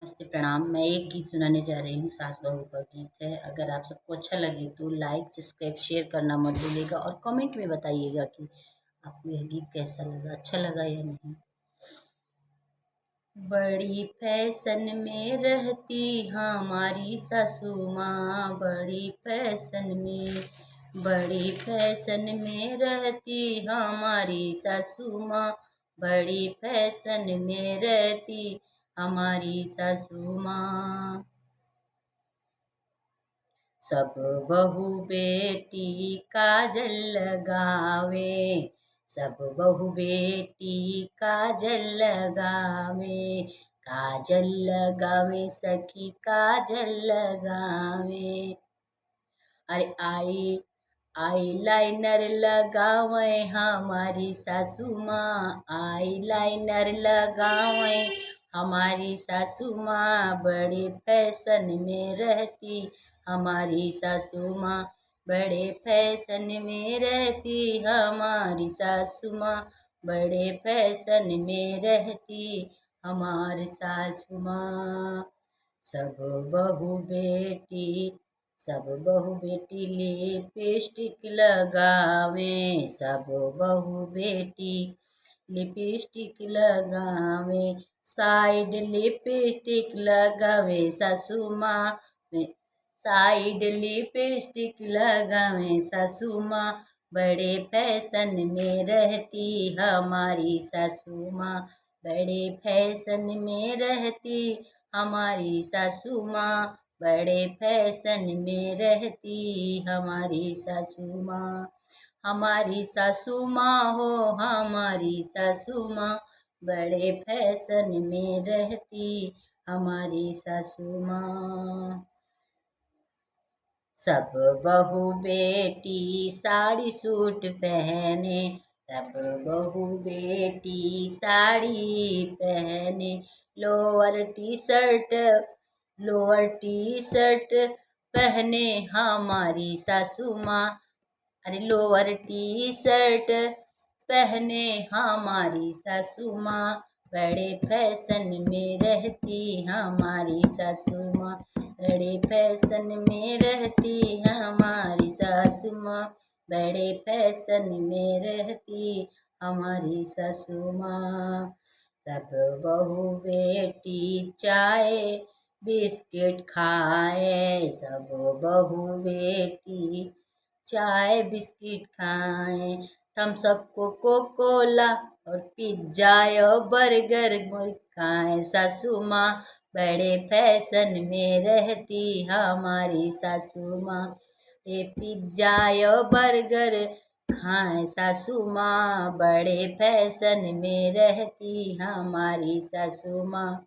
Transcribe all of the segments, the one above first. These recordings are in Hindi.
नमस्ते प्रणाम। मैं एक गीत सुनाने जा रही हूँ, सास बहू का गीत है। अगर आप सबको अच्छा लगे तो लाइक सब्सक्राइब शेयर करना मत भूलिएगा और कमेंट में बताइएगा कि आपको यह गीत कैसा लगा, अच्छा लगा या नहीं। बड़ी फैशन में रहती हमारी सासू माँ, बड़ी फैशन में रहती हमारी सासू माँ, बड़ी फैशन में रहती हमारी सासू माँ। सब बहू बेटी काजल लगावे, सब बहू बेटी काजल लगावे, काजल लगावे सखी काजल लगावे। अरे आई लाइनर लगावे हमारी सासू माँ, आई लाइनर लगावे हमारी सासू माँ, बड़े फैशन में रहती हमारी सासू माँ, बड़े फैशन में रहती हमारी सासू माँ, बड़े फैशन में रहती हमारी सासू माँ। सब बहू बेटी सब बहू बेटी लिपस्टिक लगावे, सब बहू बेटी लिपस्टिक लगावे, साइड लिपस्टिक लगावे सासू माँ, साइड लिपस्टिक लगावे सासू माँ, बड़े फैशन में रहती हमारी सासू माँ, बड़े फैशन में रहती हमारी सासू माँ, बड़े फैशन में रहती हमारी सासू माँ। हमारी सासू माँ हो हमारी सासू माँ, बड़े फैशन में रहती हमारी सासू माँ। सब बहू बेटी साड़ी सूट पहने, सब बहू बेटी साड़ी पहने, लोअर टी शर्ट पहने हमारी सासू माँ, अरे लोअर टी शर्ट पहने हमारी सासू माँ, बड़े फैशन में रहती हमारी सासू माँ, बड़े फैशन में रहती हमारी सासू माँ, बड़े फैशन में रहती हमारी सासू माँ। सब बहू बेटी चाय बिस्किट खाए, सब बहू बेटी चाय बिस्किट खाए, हम सबको कोकोला और पिज्जा और बर्गर खाए सासू माँ, बड़े फैशन में रहती हमारी सासू माँ, ये पिज्जा और बर्गर खाए सासू माँ, बड़े फैशन में रहती हमारी सासू माँ।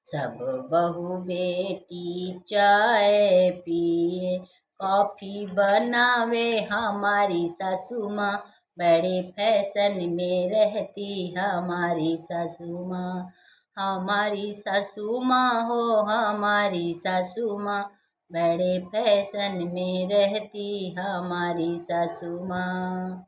सब बहू बेटी चाय पिए, कॉफी बनावे हमारी सासू माँ, बड़े फैशन में रहती हमारी सासू माँ, हमारी सासू माँ हो हमारी सासू माँ, बड़े फैशन में रहती हमारी सासू माँ।